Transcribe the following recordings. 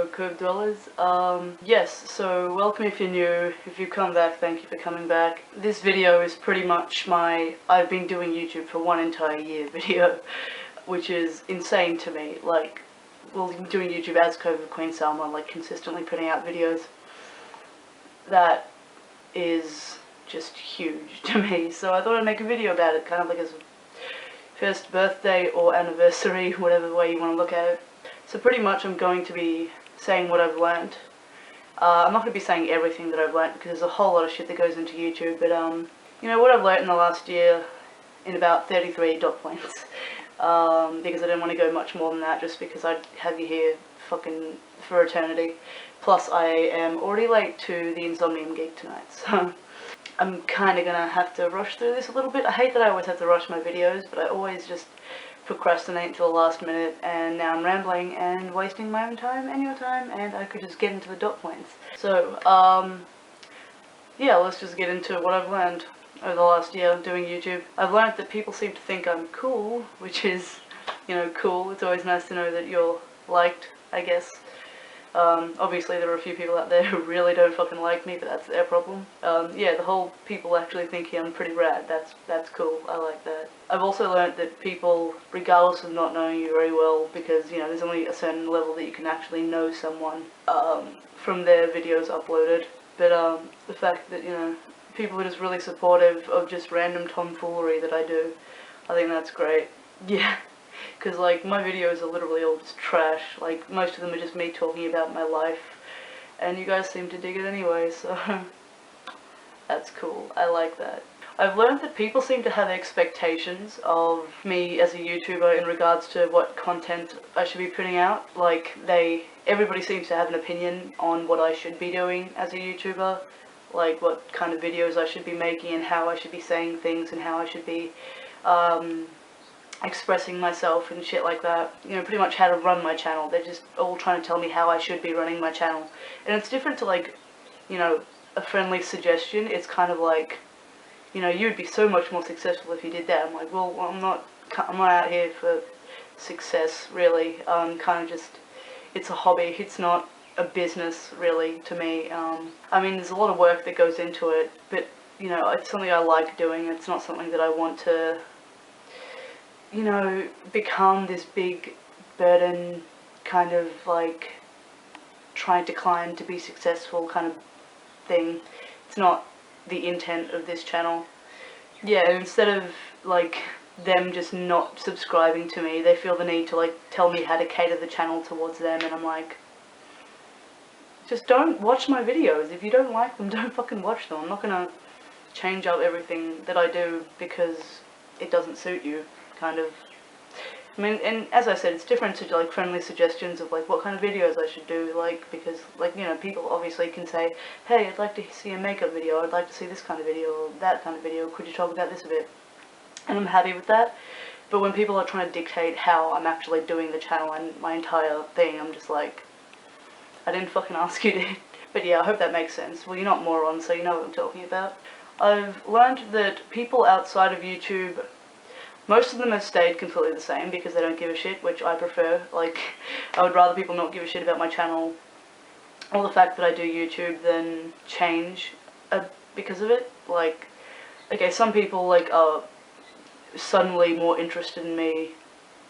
Hello Cove Dwellers. Yes, so welcome if you're new. If you've come back, thank you for coming back. This video is pretty much my I've been doing YouTube for one entire year video, which is insane to me. Like, well, doing YouTube as Cove of Queen Salma, like consistently putting out videos. That is just huge to me, so I thought I'd make a video about it, kind of like as a first birthday or anniversary, whatever way you want to look at it. So pretty much I'm going to be saying what I've learned. I'm not going to be saying everything that I've learned because there's a whole lot of shit that goes into YouTube, but you know, what I've learned in the last year in about 33 dot points. Because I didn't want to go much more than that, just because I'd have you here fucking for eternity. Plus I am already late to the Insomnium gig tonight, so I'm kind of going to have to rush through this a little bit. I hate that I always have to rush my videos, but I always just procrastinate until the last minute, and now I'm rambling and wasting my own time and your time, and I could just get into the dot points. So, yeah, let's just get into what I've learned over the last year doing YouTube. I've learned that people seem to think I'm cool, which is, you know, cool. It's always nice to know that you're liked, I guess. Obviously there are a few people out there who really don't fucking like me, but that's their problem. Yeah, the whole people actually thinking I'm pretty rad, that's cool, I like that. I've also learned that people, regardless of not knowing you very well, because, you know, there's only a certain level that you can actually know someone, from their videos uploaded, but, the fact that, you know, people are just really supportive of just random tomfoolery that I do, I think that's great. Yeah. Because, like, my videos are literally all just trash. Like, most of them are just me talking about my life, and you guys seem to dig it anyway, so that's cool. I like that. I've learned that people seem to have expectations of me as a YouTuber in regards to what content I should be putting out. Like, everybody seems to have an opinion on what I should be doing as a YouTuber, like what kind of videos I should be making and how I should be saying things and how I should be, expressing myself and shit like that. You know, pretty much how to run my channel. They're just all trying to tell me how I should be running my channel. And it's different to, like, you know, a friendly suggestion. It's kind of like, you know, you'd be so much more successful if you did that. I'm like, well, I'm not out here for success, really. Kind of just, it's a hobby. It's not a business, really, to me. I mean, there's a lot of work that goes into it, but, you know, it's something I like doing. It's not something that I want to, you know, become this big burden, kind of like trying to climb to be successful kind of thing. It's not the intent of this channel. Yeah, instead of like them just not subscribing to me, they feel the need to like tell me how to cater the channel towards them, and I'm like, just don't watch my videos. If you don't like them, don't fucking watch them. I'm not gonna change up everything that I do because it doesn't suit you. Kind of. I mean, and as I said, it's different to like friendly suggestions of like what kind of videos I should do, like, because, like, you know, people obviously can say, hey, I'd like to see a makeup video, I'd like to see this kind of video, or that kind of video, could you talk about this a bit? And I'm happy with that, but when people are trying to dictate how I'm actually doing the channel and my entire thing, I'm just like, I didn't fucking ask you to. But yeah, I hope that makes sense. Well, you're not morons, so you know what I'm talking about. I've learned that people outside of YouTube, most of them have stayed completely the same because they don't give a shit, which I prefer. Like, I would rather people not give a shit about my channel or the fact that I do YouTube than change because of it. Like, okay, some people, like, are suddenly more interested in me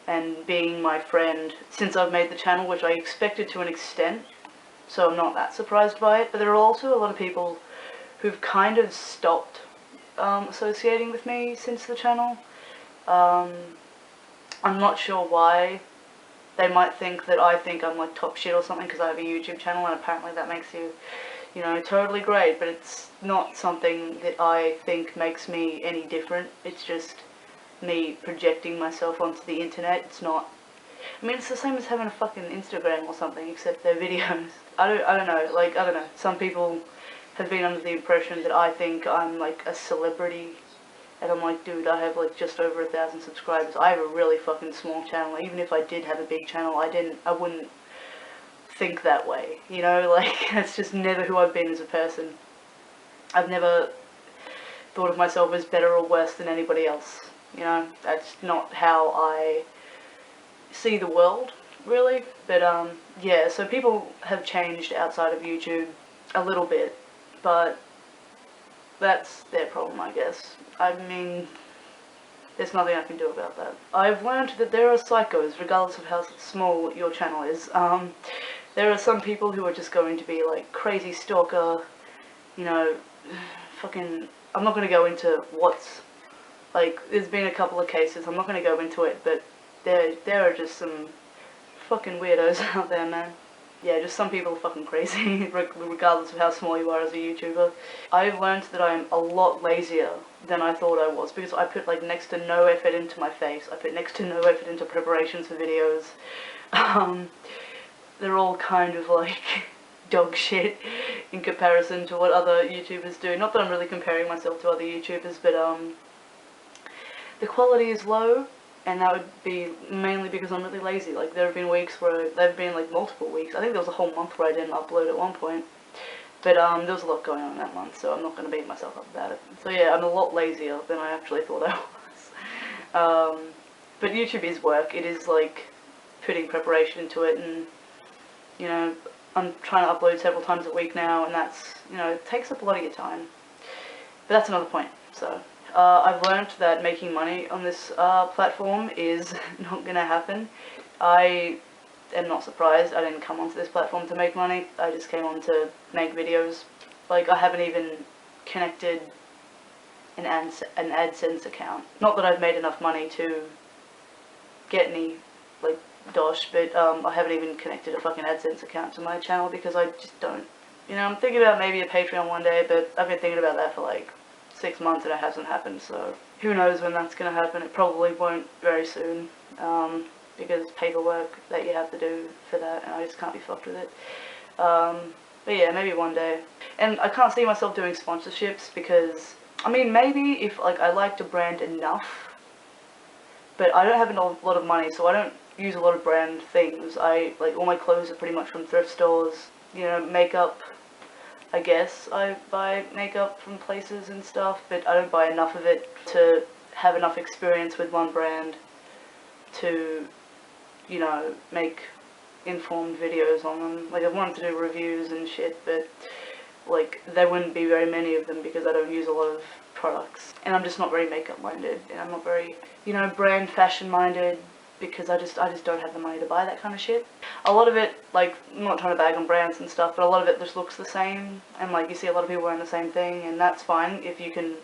and being my friend since I've made the channel, which I expected to an extent, so I'm not that surprised by it. But there are also a lot of people who've kind of stopped associating with me since the channel. I'm not sure why. They might think that I think I'm like top shit or something because I have a YouTube channel, and apparently that makes you, you know, totally great, but it's not something that I think makes me any different. It's just me projecting myself onto the internet. It's not, I mean, it's the same as having a fucking Instagram or something, except they're videos. I don't know, like, I don't know, some people have been under the impression that I think I'm like a celebrity. And I'm like, dude, I have like just over 1,000 subscribers. I have a really fucking small channel. Even if I did have a big channel, I wouldn't think that way. You know, like, that's just never who I've been as a person. I've never thought of myself as better or worse than anybody else. You know, that's not how I see the world. really. But yeah, so people have changed outside of YouTube a little bit, but that's their problem, I guess. I mean, there's nothing I can do about that. I've learned that there are psychos, regardless of how small your channel is. There are some people who are just going to be like crazy stalker, you know, fucking, I'm not going to go into what's, like, there's been a couple of cases, I'm not going to go into it, but there are just some fucking weirdos out there, man. Yeah, just some people are fucking crazy, regardless of how small you are as a YouTuber. I've learned that I'm a lot lazier than I thought I was, because I put like next to no effort into my face, I put next to no effort into preparations for videos. They're all kind of like dog shit in comparison to what other YouTubers do. Not that I'm really comparing myself to other YouTubers, but the quality is low, and that would be mainly because I'm really lazy. Like, there have been weeks where, there have been like multiple weeks, I think there was a whole month where I didn't upload at one point, but there was a lot going on that month, so I'm not going to beat myself up about it. So yeah, I'm a lot lazier than I actually thought I was. But YouTube is work. It is like putting preparation into it, and you know, I'm trying to upload several times a week now, and that's, you know, it takes up a lot of your time. But that's another point. So I've learned that making money on this platform is not going to happen. I am not surprised. I didn't come onto this platform to make money. I just came on to make videos. Like, I haven't even connected an AdSense account. Not that I've made enough money to get any, like, dosh, but I haven't even connected a fucking AdSense account to my channel because I just don't. You know, I'm thinking about maybe a Patreon one day, but I've been thinking about that for like 6 months and it hasn't happened, so who knows when that's going to happen. It probably won't very soon, because paperwork that you have to do for that, and I just can't be fucked with it. But yeah, maybe one day. And I can't see myself doing sponsorships because, I mean, maybe if like I like to brand enough, but I don't have a lot of money, so I don't use a lot of brand things. Like, all my clothes are pretty much from thrift stores. You know, makeup, I guess I buy makeup from places and stuff, but I don't buy enough of it to have enough experience with one brand to, you know, make informed videos on them. Like, I wanted to do reviews and shit, but like, there wouldn't be very many of them because I don't use a lot of products, and I'm just not very makeup minded, and I'm not very, you know, brand fashion minded, because I just don't have the money to buy that kind of shit. A lot of it, like, I'm not trying to bag on brands and stuff, but a lot of it just looks the same, and like, you see a lot of people wearing the same thing, and that's fine if you can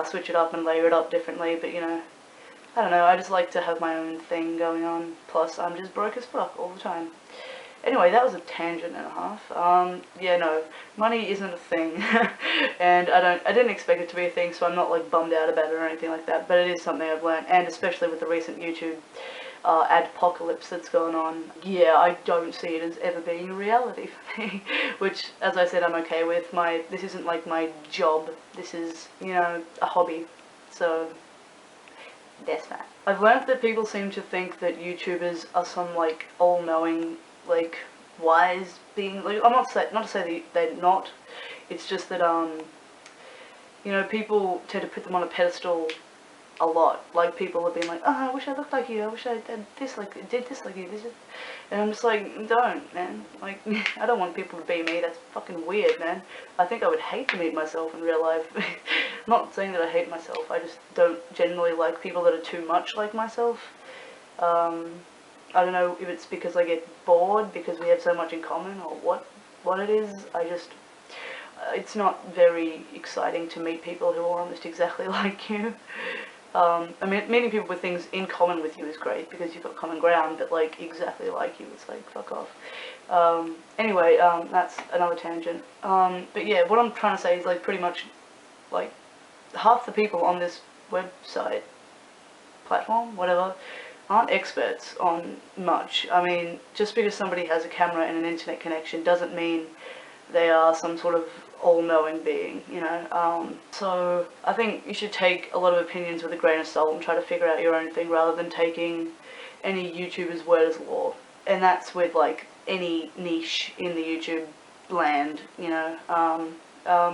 switch it up and layer it up differently, but you know, I don't know, I just like to have my own thing going on, plus I'm just broke as fuck all the time. Anyway, that was a tangent and a half. Yeah, no, money isn't a thing, and I didn't expect it to be a thing, so I'm not like bummed out about it or anything like that, but it is something I've learned, and especially with the recent YouTube adpocalypse that's going on, yeah, I don't see it as ever being a reality for me, which, as I said, I'm okay with. This isn't like my job, this is, you know, a hobby, so that's that. I've learned that people seem to think that YouTubers are some, like, all-knowing, like, wise being. Like, I'm not to say that they're not, it's just that, you know, people tend to put them on a pedestal a lot. Like, people have been like, oh, I wish I looked like you, I wish I did this like you, and I'm just like, don't, man. Like, I don't want people to be me, that's fucking weird, man. I think I would hate to meet myself in real life. Not saying that I hate myself, I just don't generally like people that are too much like myself. I don't know if it's because I get bored because we have so much in common, or what it is. I just, it's not very exciting to meet people who are almost exactly like you. I mean, meeting people with things in common with you is great because you've got common ground, but like exactly like you, it's like, fuck off. Anyway, that's another tangent. But yeah, what I'm trying to say is, like, pretty much, like, half the people on this website, platform, whatever, aren't experts on much. I mean, just because somebody has a camera and an internet connection doesn't mean they are some sort of all-knowing being, you know. So I think you should take a lot of opinions with a grain of salt and try to figure out your own thing rather than taking any YouTuber's word as law. And that's with, like, any niche in the YouTube land, you know.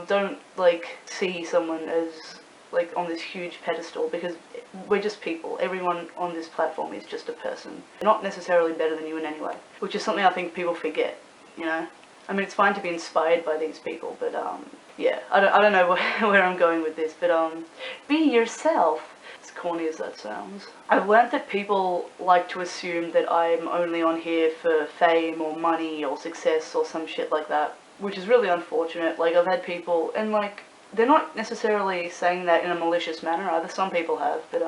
Don't, like, see someone as, like on this huge pedestal, because we're just people. Everyone on this platform is just a person. They're not necessarily better than you in any way, which is something I think people forget, you know? I mean, it's fine to be inspired by these people, but yeah, I don't know where I'm going with this, but be yourself. As corny as that sounds. I've learned that people like to assume that I'm only on here for fame or money or success or some shit like that, which is really unfortunate. Like, I've had people, and like, they're not necessarily saying that in a malicious manner either. Some people have, but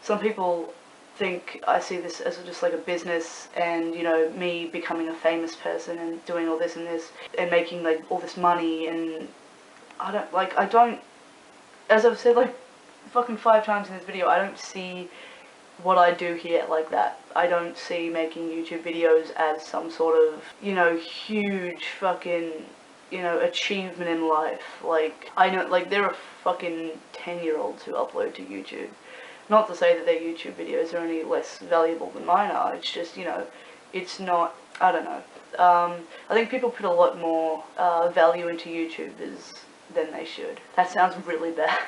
some people think I see this as just like a business, and, you know, me becoming a famous person and doing all this and this and making like all this money, and I don't, as I've said like fucking 5 times in this video, I don't see what I do here like that. I don't see making YouTube videos as some sort of, you know, huge fucking, you know, achievement in life. Like, I know, like, there are fucking 10-year-olds who upload to YouTube. Not to say that their YouTube videos are any less valuable than mine are, it's just, you know, it's not, I don't know. I think people put a lot more value into YouTubers than they should. That sounds really bad.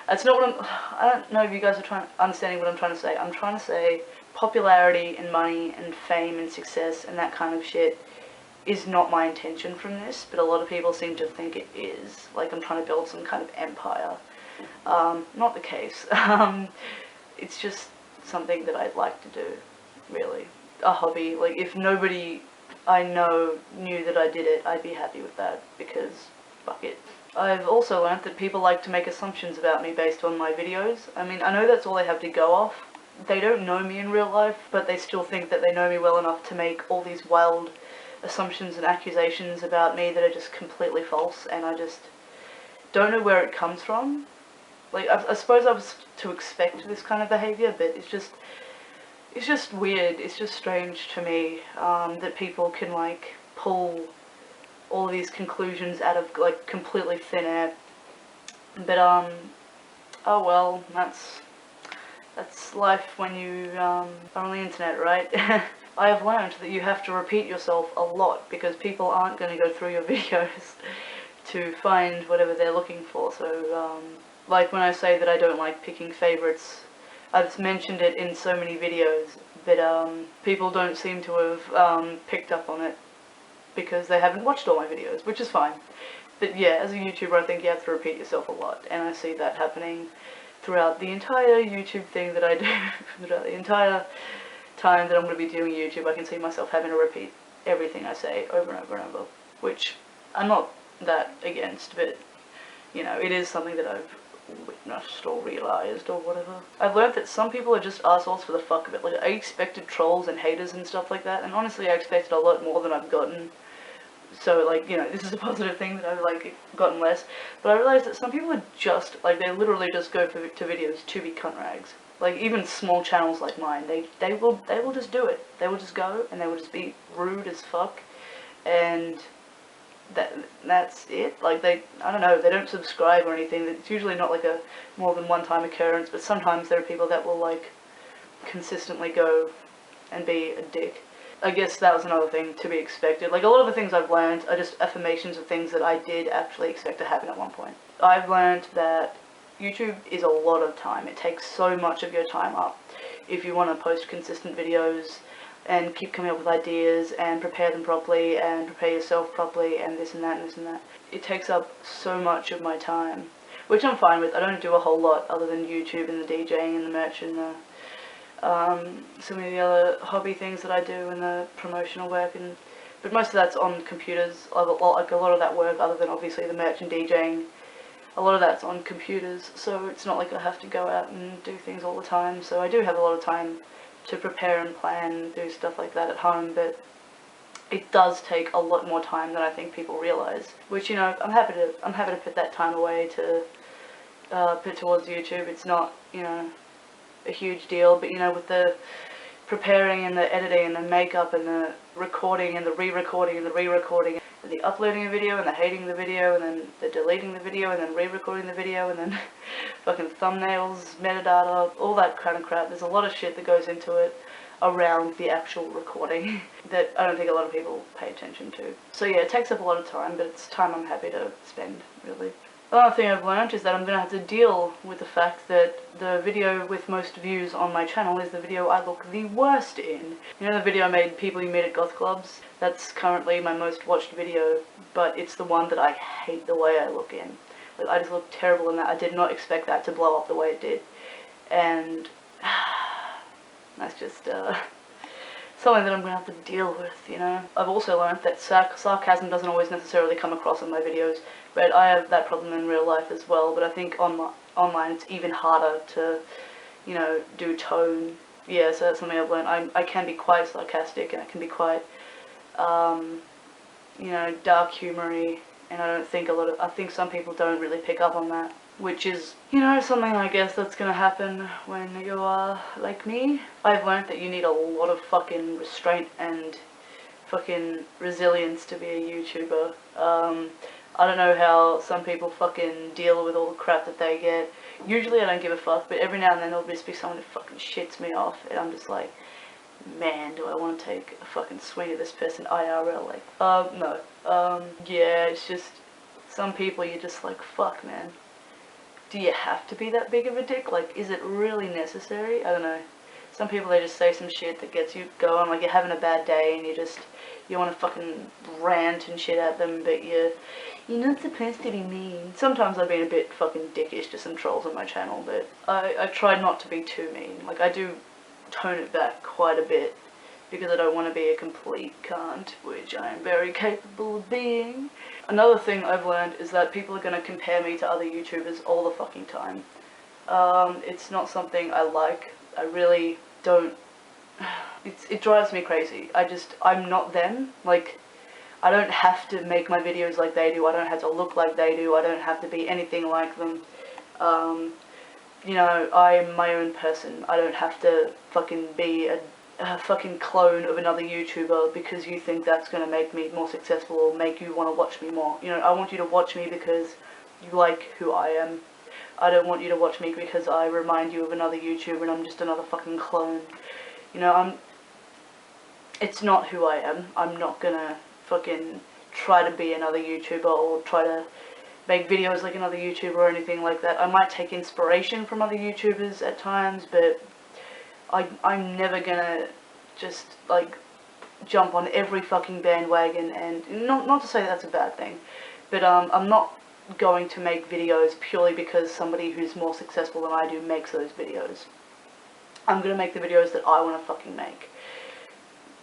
That's not what I don't know if you guys are understanding what I'm trying to say. I'm trying to say popularity and money and fame and success and that kind of shit is not my intention from this, but a lot of people seem to think it is. Like I'm trying to build some kind of empire. Not the case. It's just something that I'd like to do, really. A hobby. Like, if nobody I know knew that I did it, I'd be happy with that, because fuck it. I've also learnt that people like to make assumptions about me based on my videos. I mean, I know that's all they have to go off. They don't know me in real life, but they still think that they know me well enough to make all these wild assumptions and accusations about me that are just completely false, and I just don't know where it comes from. Like, I suppose I was to expect this kind of behaviour, but it's just weird, it's just strange to me, that people can, like, pull all these conclusions out of, like, completely thin air. But, oh well, that's life when you, are on the internet, right? I have learned that you have to repeat yourself a lot, because people aren't going to go through your videos to find whatever they're looking for, so, like when I say that I don't like picking favourites, I've mentioned it in so many videos, but people don't seem to have picked up on it because they haven't watched all my videos, which is fine. But yeah, as a YouTuber, I think you have to repeat yourself a lot, and I see that happening throughout the entire YouTube thing that I do, throughout the entire time that I'm going to be doing YouTube. I can see myself having to repeat everything I say over and over and over, which I'm not that against, but, you know, it is something that I've witnessed or realised or whatever. I've learned that some people are just assholes for the fuck of it. Like, I expected trolls and haters and stuff like that, and honestly I expected a lot more than I've gotten. So, like, you know, this is a positive thing that I've, like, gotten less. But I realised that some people are just, like, they literally just go to videos to be cunt rags. Like, even small channels like mine, they will just do it. They will just go, and they will just be rude as fuck, and that's it. Like, I don't know, they don't subscribe or anything. It's usually not like a more than one-time occurrence, but sometimes there are people that will, like, consistently go and be a dick. I guess that was another thing to be expected. Like, a lot of the things I've learned are just affirmations of things that I did actually expect to happen at one point. I've learned that YouTube is a lot of time. It takes so much of your time up if you want to post consistent videos and keep coming up with ideas and prepare them properly and prepare yourself properly and this and that and this and that. It takes up so much of my time, which I'm fine with. I don't do a whole lot other than YouTube and the DJing and the merch and the some of the other hobby things that I do and the promotional work, but most of that's on computers. Like, a lot of that work, other than obviously the merch and DJing, a lot of that's on computers, so it's not like I have to go out and do things all the time. So I do have a lot of time to prepare and plan and do stuff like that at home, but it does take a lot more time than I think people realise. Which, you know, I'm happy to put that time away to put towards YouTube. It's not, you know, a huge deal, but, you know, with the preparing and the editing and the makeup and the recording and the re-recording and the re-recording and the uploading a video and the hating the video and then the deleting the video and then re-recording the video and then fucking thumbnails, metadata, all that kind of crap. There's a lot of shit that goes into it around the actual recording that I don't think a lot of people pay attention to. So yeah, it takes up a lot of time, but it's time I'm happy to spend, really. Another thing I've learned is that I'm gonna have to deal with the fact that the video with most views on my channel is the video I look the worst in. You know the video I made, People You Meet at Goth Clubs? That's currently my most watched video, but it's the one that I hate the way I look in. Like, I just look terrible in that. I did not expect that to blow up the way it did. And that's just something that I'm gonna have to deal with, you know? I've also learned that sarcasm doesn't always necessarily come across in my videos, but I have that problem in real life as well, but I think online it's even harder to, you know, do tone. Yeah, so that's something I've learned. I can be quite sarcastic, and I can be quite, you know, dark humory, and I think some people don't really pick up on that, which is, you know, something I guess that's gonna happen when you are like me. I've learned that you need a lot of fucking restraint and fucking resilience to be a YouTuber. I don't know how some people fucking deal with all the crap that they get. Usually I don't give a fuck, but every now and then there'll just be someone who fucking shits me off, and I'm just like, man, do I want to take a fucking swing at this person IRL? Like, no. Yeah, it's just, some people you're just like, fuck, man. Do you have to be that big of a dick? Like, is it really necessary? I don't know. Some people, they just say some shit that gets you going, like you're having a bad day and you want to fucking rant and shit at them, but you're not supposed to be mean. Sometimes I've been a bit fucking dickish to some trolls on my channel, but I try not to be too mean. Like, I do tone it back quite a bit, because I don't want to be a complete cunt, which I am very capable of being. Another thing I've learned is that people are going to compare me to other YouTubers all the fucking time. It's not something I like. I really don't. It drives me crazy. I'm not them. Like, I don't have to make my videos like they do. I don't have to look like they do. I don't have to be anything like them. You know, I'm my own person. I don't have to fucking be a fucking clone of another YouTuber because you think that's going to make me more successful or make you want to watch me more. You know, I want you to watch me because you like who I am. I don't want you to watch me because I remind you of another YouTuber and I'm just another fucking clone. You know, it's not who I am. I'm not gonna fucking try to be another YouTuber or try to make videos like another YouTuber or anything like that. I might take inspiration from other YouTubers at times, but I'm never gonna just, like, jump on every fucking bandwagon, and not to say that's a bad thing, but I'm not going to make videos purely because somebody who's more successful than I do makes those videos. I'm gonna make the videos that I want to fucking make.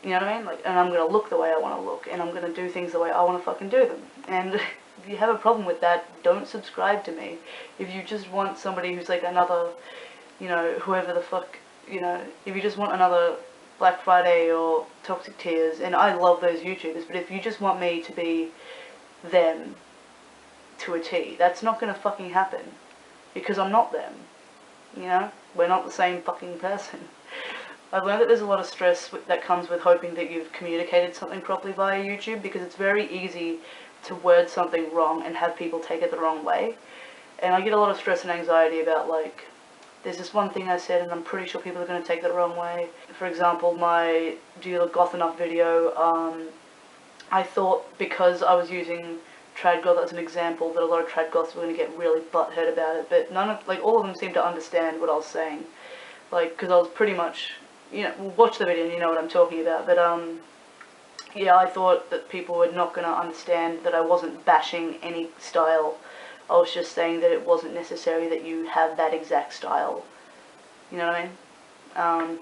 You know what I mean? Like, and I'm gonna look the way I want to look, and I'm gonna do things the way I want to fucking do them. And if you have a problem with that, don't subscribe to me. If you just want somebody who's like another, you know, whoever the fuck, you know, if you just want another Black Friday or Toxic Tears, and I love those YouTubers, but if you just want me to be them to a T, that's not gonna fucking happen, because I'm not them, you know? We're not the same fucking person. I've learned that there's a lot of stress that comes with hoping that you've communicated something properly via YouTube, because it's very easy to word something wrong and have people take it the wrong way. And I get a lot of stress and anxiety about, like, there's this one thing I said and I'm pretty sure people are going to take that the wrong way. For example, my Do You Look Goth Enough video, I thought because I was using trad goth as an example that a lot of trad goths were going to get really butthurt about it, but all of them seemed to understand what I was saying. Like, because I was pretty much, you know, watch the video and you know what I'm talking about, but yeah, I thought that people were not going to understand that I wasn't bashing any style. I was just saying that it wasn't necessary that you have that exact style. You know what I mean?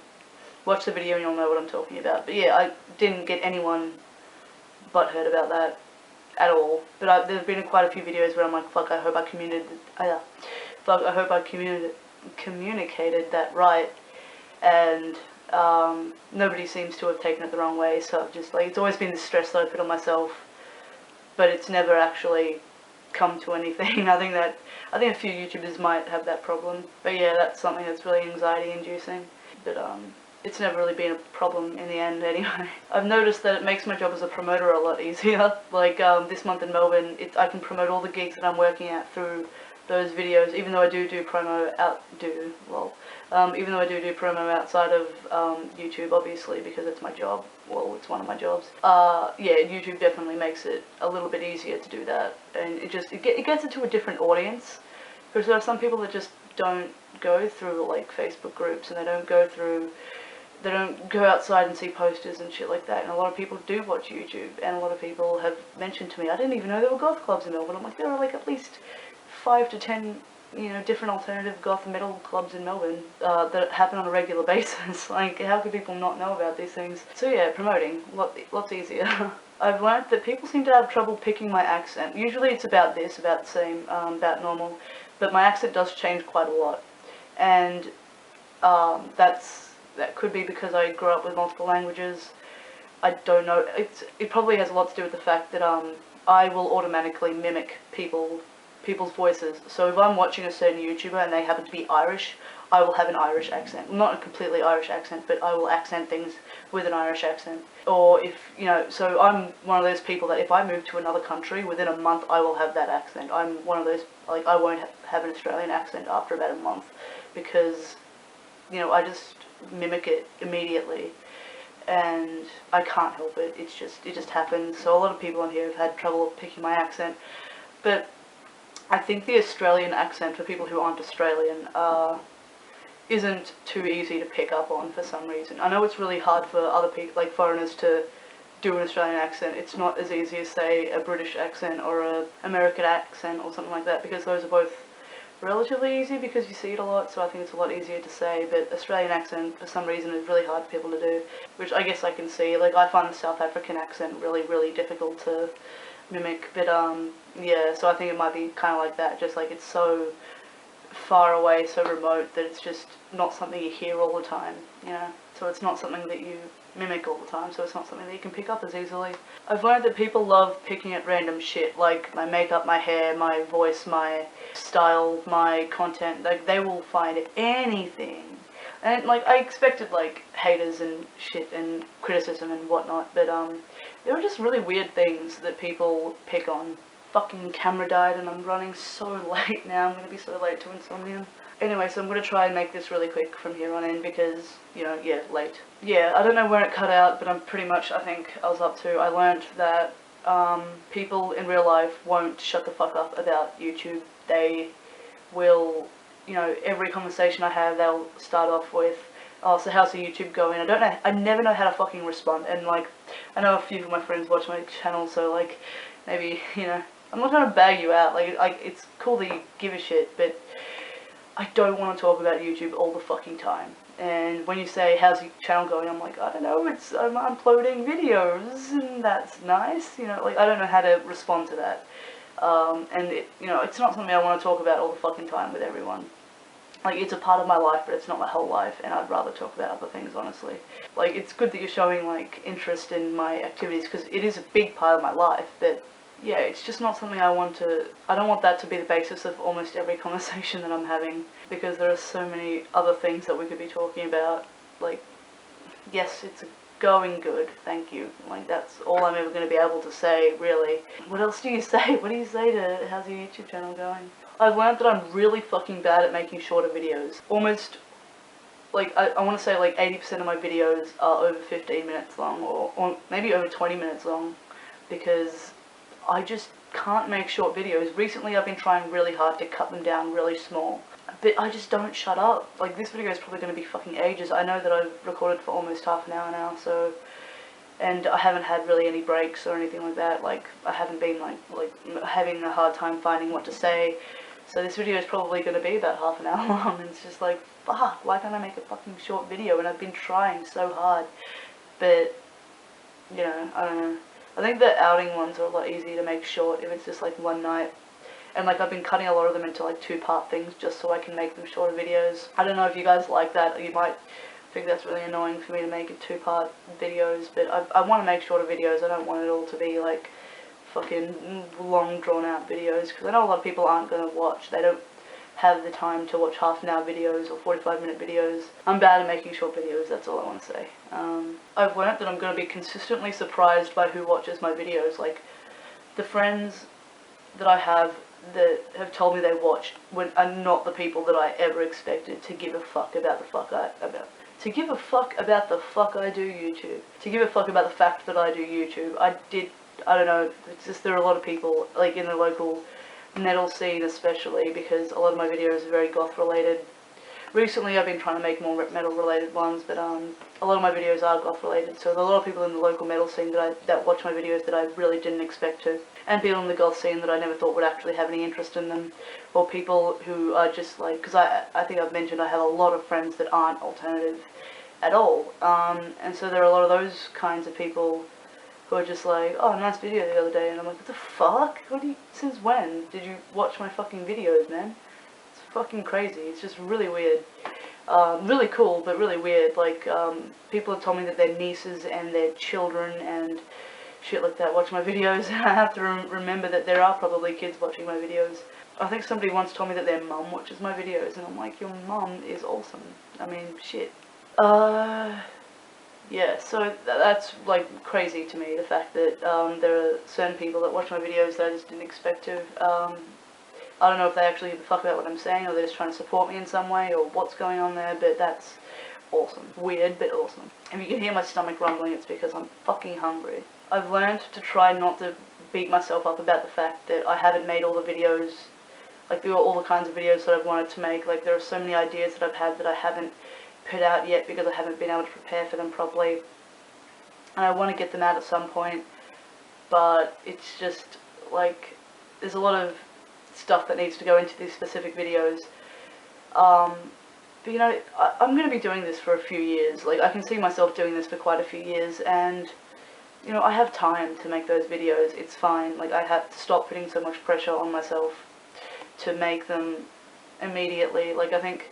Watch the video and you'll know what I'm talking about. But yeah, I didn't get anyone butthurt about that at all. But there's been quite a few videos where I'm like, fuck, I hope I communicated that right. And nobody seems to have taken it the wrong way, so I've just, like, it's always been the stress that I put on myself, but it's never actually come to anything. I think a few YouTubers might have that problem, but yeah, that's something that's really anxiety inducing, but it's never really been a problem in the end anyway. I've noticed that it makes my job as a promoter a lot easier. Like, this month in Melbourne, I can promote all the gigs that I'm working at through those videos, even though I do promo even though I do promo outside of YouTube, obviously, because it's my job. Well, it's one of my jobs. Yeah, YouTube definitely makes it a little bit easier to do that, and it gets it to a different audience, because there are some people that just don't go through like Facebook groups, and they don't go outside and see posters and shit like that, and a lot of people do watch YouTube, and a lot of people have mentioned to me, I didn't even know there were goth clubs in Melbourne. I'm like, there are like at least 5 to 10, you know, different alternative goth metal clubs in Melbourne that happen on a regular basis. Like, how could people not know about these things? So yeah, promoting, lots easier. I've learned that people seem to have trouble picking my accent. Usually it's about the same, about normal, but my accent does change quite a lot, and that could be because I grew up with multiple languages. I don't know. It probably has a lot to do with the fact that I will automatically mimic people's voices. So if I'm watching a certain YouTuber and they happen to be Irish, I will have an Irish accent. Not a completely Irish accent, but I will accent things with an Irish accent. Or if, you know, so I'm one of those people that if I move to another country, within a month I will have that accent. I'm one of those, like, I won't have an Australian accent after about a month, because, you know, I just mimic it immediately, and I can't help it. It just happens. So a lot of people on here have had trouble picking my accent, but I think the Australian accent for people who aren't Australian isn't too easy to pick up on for some reason. I know it's really hard for other people, like foreigners, to do an Australian accent. It's not as easy as, say, a British accent or a American accent or something like that, because those are both relatively easy because you see it a lot, so I think it's a lot easier to say. But Australian accent, for some reason, is really hard for people to do, which I guess I can see. Like, I find the South African accent really, really difficult to mimic, but yeah, so I think it might be kind of like that, just like it's so far away, so remote, that it's just not something you hear all the time, you know, so it's not something that you mimic all the time, so it's not something that you can pick up as easily. I've learned that people love picking at random shit, like my makeup, my hair, my voice, my style, my content. Like, they will find anything. And, like, I expected, like, haters and shit and criticism and whatnot, but there were just really weird things that people pick on. Fucking camera died and I'm running so late now. I'm gonna be so late to Insomnia. Anyway, so I'm gonna try and make this really quick from here on in because, you know, yeah, late. Yeah, I don't know where it cut out, but I'm pretty much, I think I was up to. I learned that people in real life won't shut the fuck up about YouTube. They will, you know, every conversation I have, they'll start off with, oh, so how's the YouTube going? I never know how to fucking respond. And, like, I know a few of my friends watch my channel, so, like, maybe, you know, I'm not trying to bag you out. Like, it's cool that you give a shit, but I don't want to talk about YouTube all the fucking time. And when you say, how's your channel going, I'm like, I don't know, I'm uploading videos, and that's nice, you know, like, I don't know how to respond to that. And, you know, it's not something I want to talk about all the fucking time with everyone. Like, it's a part of my life, but it's not my whole life, and I'd rather talk about other things, honestly. Like, it's good that you're showing, like, interest in my activities, because it is a big part of my life, but yeah, it's just not something I don't want that to be the basis of almost every conversation that I'm having, because there are so many other things that we could be talking about. Like, yes, it's going good, thank you. Like, that's all I'm ever going to be able to say, really. What else do you say? What do you say to, how's your YouTube channel going? I've learned that I'm really fucking bad at making shorter videos. Almost, like, I want to say, like, 80% of my videos are over 15 minutes long, or maybe over 20 minutes long, because I just can't make short videos. Recently I've been trying really hard to cut them down really small, but I just don't shut up. Like, this video is probably going to be fucking ages. I know that I've recorded for almost half an hour now, so, and I haven't had really any breaks or anything like that. Like, I haven't been like having a hard time finding what to say, so this video is probably going to be about half an hour long, and it's just like, fuck, why can't I make a fucking short video? And I've been trying so hard, but, you know, I don't know. I think the outing ones are a lot easier to make short if it's just like one night. And, like, I've been cutting a lot of them into, like, 2-part things just so I can make them shorter videos. I don't know if you guys like that. You might think that's really annoying for me to make it 2-part videos, but I want to make shorter videos. I don't want it all to be, like, fucking long drawn out videos, because I know a lot of people aren't going to watch. They don't have the time to watch half-an-hour videos or 45-minute videos. I'm bad at making short videos, that's all I want to say. I've learnt that I'm going to be consistently surprised by who watches my videos. Like, the friends that I have that have told me they watched are not the people that I ever expected to give a fuck about the fuck to give a fuck about the fuck I do YouTube. To give a fuck about the fact that I do YouTube. I don't know, it's just there are a lot of people, like in the local metal scene especially, because a lot of my videos are very goth related. Recently I've been trying to make more metal related ones, but a lot of my videos are goth related, so there are a lot of people in the local metal scene that watch my videos that I really didn't expect to, and people in the goth scene that I never thought would actually have any interest in them, or people who are just like, because I think I've mentioned I have a lot of friends that aren't alternative at all, and so there are a lot of those kinds of people who are just like, oh, nice video the other day, and I'm like, what the fuck? Since when did you watch my fucking videos, man? It's fucking crazy. It's just really weird. Really cool, but really weird. Like, people have told me that their nieces and their children and shit like that watch my videos, and I have to remember that there are probably kids watching my videos. I think somebody once told me that their mum watches my videos, and I'm like, your mum is awesome. I mean, shit. Yeah, so that's, like, crazy to me, the fact that, there are certain people that watch my videos that I just didn't expect to. I don't know if they actually give a fuck about what I'm saying, or they're just trying to support me in some way, or what's going on there, but that's awesome. Weird, but awesome. If you can hear my stomach rumbling, it's because I'm fucking hungry. I've learned to try not to beat myself up about the fact that I haven't made all the videos, like, all the kinds of videos that I've wanted to make. Like, there are so many ideas that I've had that I haven't put out yet because I haven't been able to prepare for them properly, and I want to get them out at some point, but it's just, like, there's a lot of stuff that needs to go into these specific videos, but, you know, I'm going to be doing this for a few years. Like, I can see myself doing this for quite a few years, and, you know, I have time to make those videos. It's fine. Like, I have to stop putting so much pressure on myself to make them immediately. Like, I think,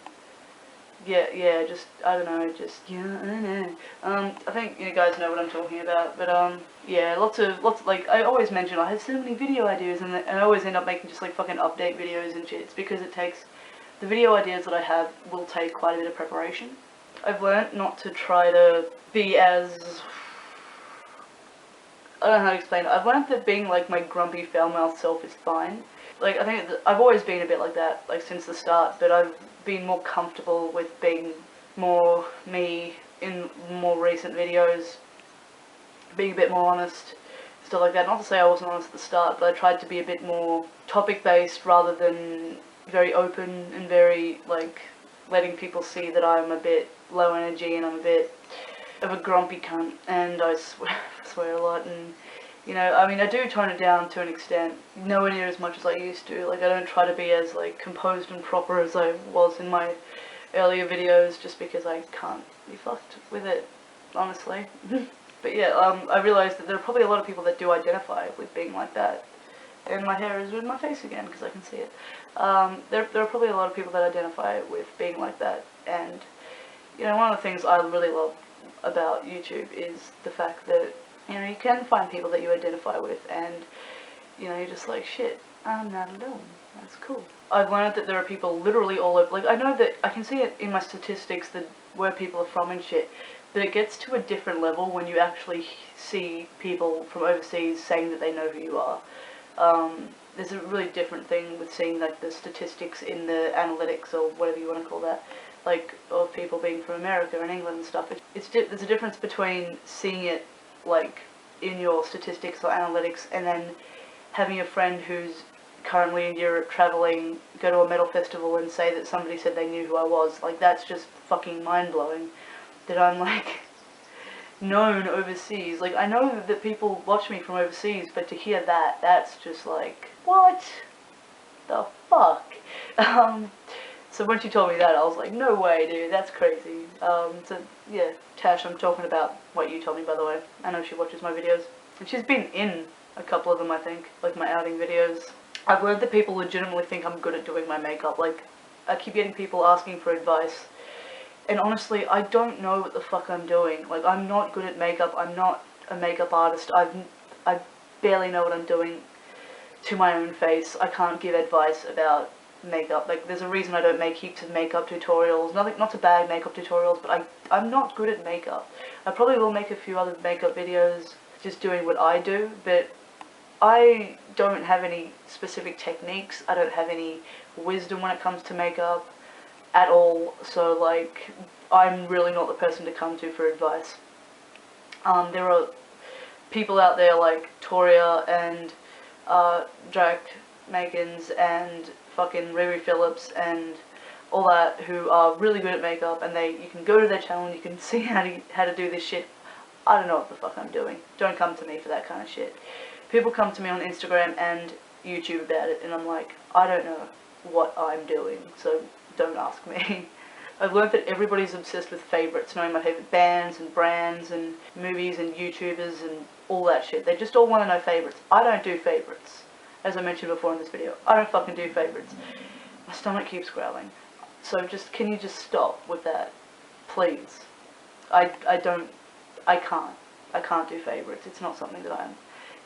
yeah, just, I don't know, just, yeah, I don't know. I think you guys know what I'm talking about, but, yeah, lots of, like, I always mention I have so many video ideas, and I always end up making just, like, fucking update videos and shit. It's because it takes, the video ideas that I have will take quite a bit of preparation. I've learnt not to try to be as, I don't know how to explain it. I've learnt that being, like, my grumpy, foul-mouthed self is fine. Like, I think I've always been a bit like that, like, since the start, but I've been more comfortable with being more me in more recent videos, being a bit more honest, stuff like that. Not to say I wasn't honest at the start, but I tried to be a bit more topic-based rather than very open and very, like, letting people see that I'm a bit low energy and I'm a bit of a grumpy cunt, and I swear a lot, and, you know, I mean, I do tone it down to an extent, nowhere near as much as I used to. Like, I don't try to be as, like, composed and proper as I was in my earlier videos, just because I can't be fucked with it, honestly. But yeah, I realised that there are probably a lot of people that do identify with being like that. And my hair is in my face again, because I can see it. There are probably a lot of people that identify with being like that, and, you know, one of the things I really love about YouTube is the fact that, you know, you can find people that you identify with, and, you know, you're just like, shit, I'm not alone. That's cool. I've learned that there are people literally all over, like, I know that, I can see it in my statistics that where people are from and shit, but it gets to a different level when you actually see people from overseas saying that they know who you are. There's a really different thing with seeing, like, the statistics in the analytics, or whatever you want to call that, like, of people being from America and England and stuff. There's a difference between seeing it, like, in your statistics or analytics, and then having a friend who's currently in Europe traveling go to a metal festival and say that somebody said they knew who I was. Like, that's just fucking mind-blowing, that I'm, like, known overseas. Like, I know that people watch me from overseas, but to hear that, that's just like, what the fuck? So when she told me that, I was like, no way, dude, that's crazy. So, yeah, Tash, I'm talking about what you told me, by the way. I know she watches my videos. And she's been in a couple of them, I think, like my outing videos. I've learned that people legitimately think I'm good at doing my makeup. Like, I keep getting people asking for advice. And honestly, I don't know what the fuck I'm doing. Like, I'm not good at makeup. I'm not a makeup artist. I barely know what I'm doing to my own face. I can't give advice about makeup. Like, there's a reason I don't make heaps of makeup tutorials. Not to bag makeup tutorials, but I'm not good at makeup. I probably will make a few other makeup videos just doing what I do, but I don't have any specific techniques, I don't have any wisdom when it comes to makeup at all, so like, I'm really not the person to come to for advice. There are people out there like Toria and Jack Makins and fucking Riri Phillips and all that, who are really good at makeup, and you can go to their channel and you can see how to do this shit. I don't know what the fuck I'm doing. Don't come to me for that kind of shit. People come to me on Instagram and YouTube about it, and I'm like, I don't know what I'm doing, so don't ask me. I've learned that everybody's obsessed with favourites, knowing my favourite bands and brands and movies and YouTubers and all that shit. They just all want to know favourites. I don't do favourites. As I mentioned before in this video, I don't fucking do favourites. My stomach keeps growling. So can you just stop with that? Please. I can't do favourites. It's not something that I'm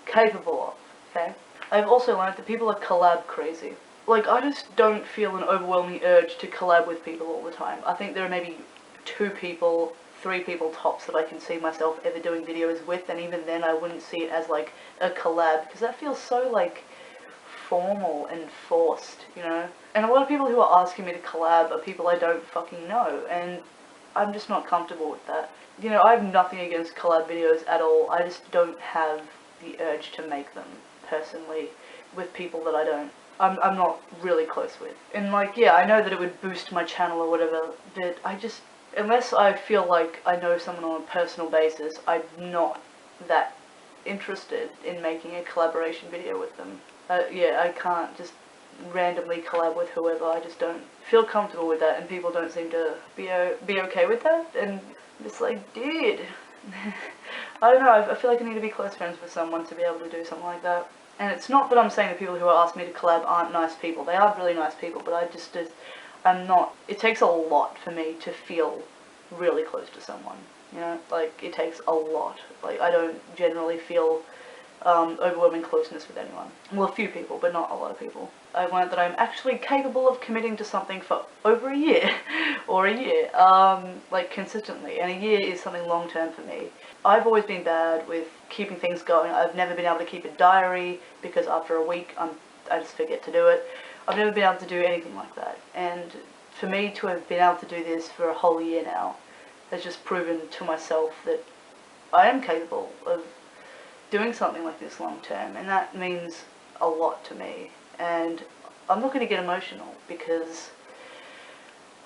capable of, okay? I've also learned that people are collab crazy. Like, I just don't feel an overwhelming urge to collab with people all the time. I think there are maybe 2 people, 3 people tops that I can see myself ever doing videos with, and even then I wouldn't see it as like a collab, because that feels so like formal and forced, you know? And a lot of people who are asking me to collab are people I don't fucking know, and I'm just not comfortable with that. You know, I have nothing against collab videos at all, I just don't have the urge to make them, personally, with people that I'm not really close with. And like, yeah, I know that it would boost my channel or whatever, but unless I feel like I know someone on a personal basis, I'm not that interested in making a collaboration video with them. Yeah, I can't just randomly collab with whoever. I just don't feel comfortable with that, and people don't seem to be okay with that, and I'm just like, dude. I don't know, I feel like I need to be close friends with someone to be able to do something like that. And it's not that I'm saying the people who are asking me to collab aren't nice people. They are really nice people, but I'm not, it takes a lot for me to feel really close to someone, you know? Like, it takes a lot. Like, I don't generally feel overwhelming closeness with anyone. Well, a few people, but not a lot of people. I've learned that I'm actually capable of committing to something for over a year, or a year, like consistently, and a year is something long term for me. I've always been bad with keeping things going. I've never been able to keep a diary, because after a week, I just forget to do it. I've never been able to do anything like that, and for me to have been able to do this for a whole year now, has just proven to myself that I am capable of doing something like this long term, and that means a lot to me. And I'm not going to get emotional, because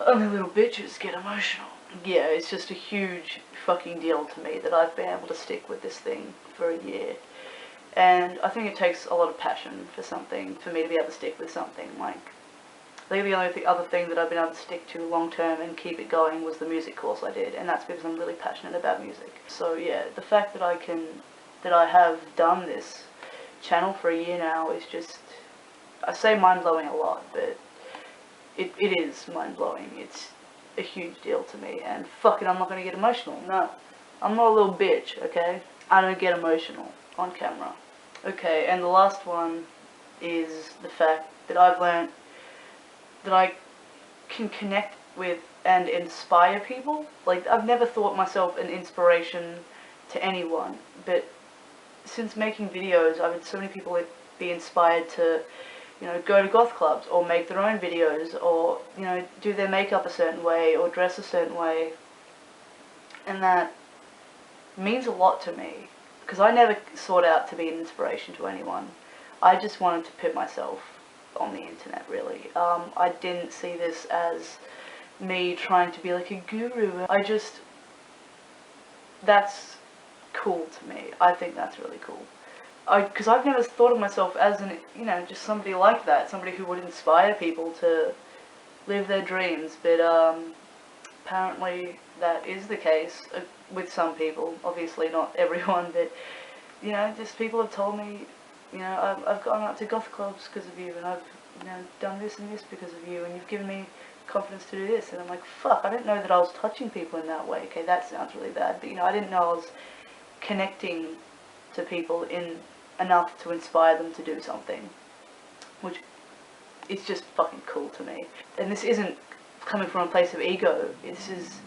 only little bitches get emotional. Yeah, it's just a huge fucking deal to me that I've been able to stick with this thing for a year. And I think it takes a lot of passion for me to be able to stick with something. Like, I think the only other thing that I've been able to stick to long term and keep it going was the music course I did, and that's because I'm really passionate about music. So yeah, the fact that I have done this channel for a year now is just, I say mind-blowing a lot, but it is mind-blowing. It's a huge deal to me, and fuck it, I'm not gonna get emotional. No, I'm not a little bitch, okay? I don't get emotional on camera. Okay, and the last one is the fact that I've learned that I can connect with and inspire people. Like, I've never thought myself an inspiration to anyone, but since making videos, I've had so many people be inspired to, you know, go to goth clubs, or make their own videos, or, you know, do their makeup a certain way, or dress a certain way, and that means a lot to me, because I never sought out to be an inspiration to anyone. I just wanted to put myself on the internet, really. I didn't see this as me trying to be like a guru. That's cool to me. I think that's really cool. Because I've never thought of myself as you know, just somebody like that, somebody who would inspire people to live their dreams, but apparently that is the case with some people. Obviously not everyone, but, you know, just people have told me, you know, I've gone out to goth clubs because of you, and I've, you know, done this and this because of you, and you've given me confidence to do this. And I'm like, fuck, I didn't know that I was touching people in that way. Okay, that sounds really bad, but, you know, I didn't know I was connecting to people enough to inspire them to do something, which is just fucking cool to me. And this isn't coming from a place of ego. This is,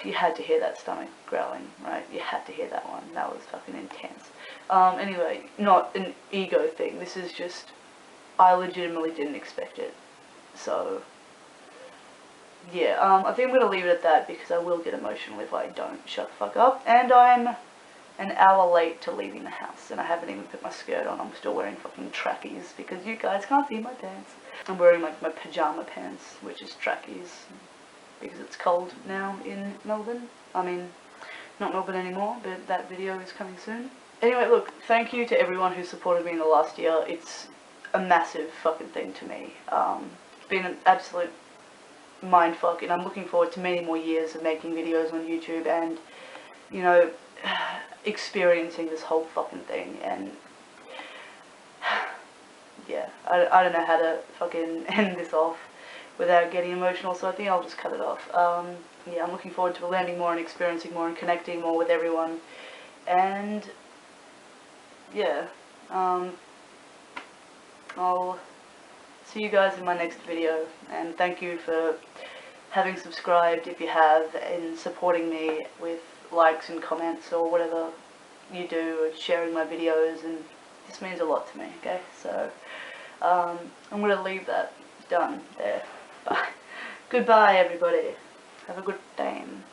you had to hear that stomach growling, right? You had to hear that one. That was fucking intense. Anyway, not an ego thing. This is just, I legitimately didn't expect it. So, yeah, I think I'm going to leave it at that because I will get emotional if I don't shut the fuck up. And I'm an hour late to leaving the house and I haven't even put my skirt on. I'm still wearing fucking trackies because you guys can't see my pants. I'm wearing like my pajama pants, which is trackies, because it's cold now in Melbourne. I mean, not Melbourne anymore, but that video is coming soon. Anyway, look, thank you to everyone who supported me in the last year. It's a massive fucking thing to me. It's been an absolute mindfuck, and I'm looking forward to many more years of making videos on YouTube and, you know, experiencing this whole fucking thing. And yeah, I don't know how to fucking end this off without getting emotional, so I think I'll just cut it off. Yeah, I'm looking forward to learning more and experiencing more and connecting more with everyone. And yeah, I'll see you guys in my next video, and thank you for having subscribed if you have, and supporting me with likes and comments or whatever you do, or sharing my videos, and this means a lot to me, okay? So, I'm gonna leave that done there. Bye. Goodbye, everybody. Have a good time.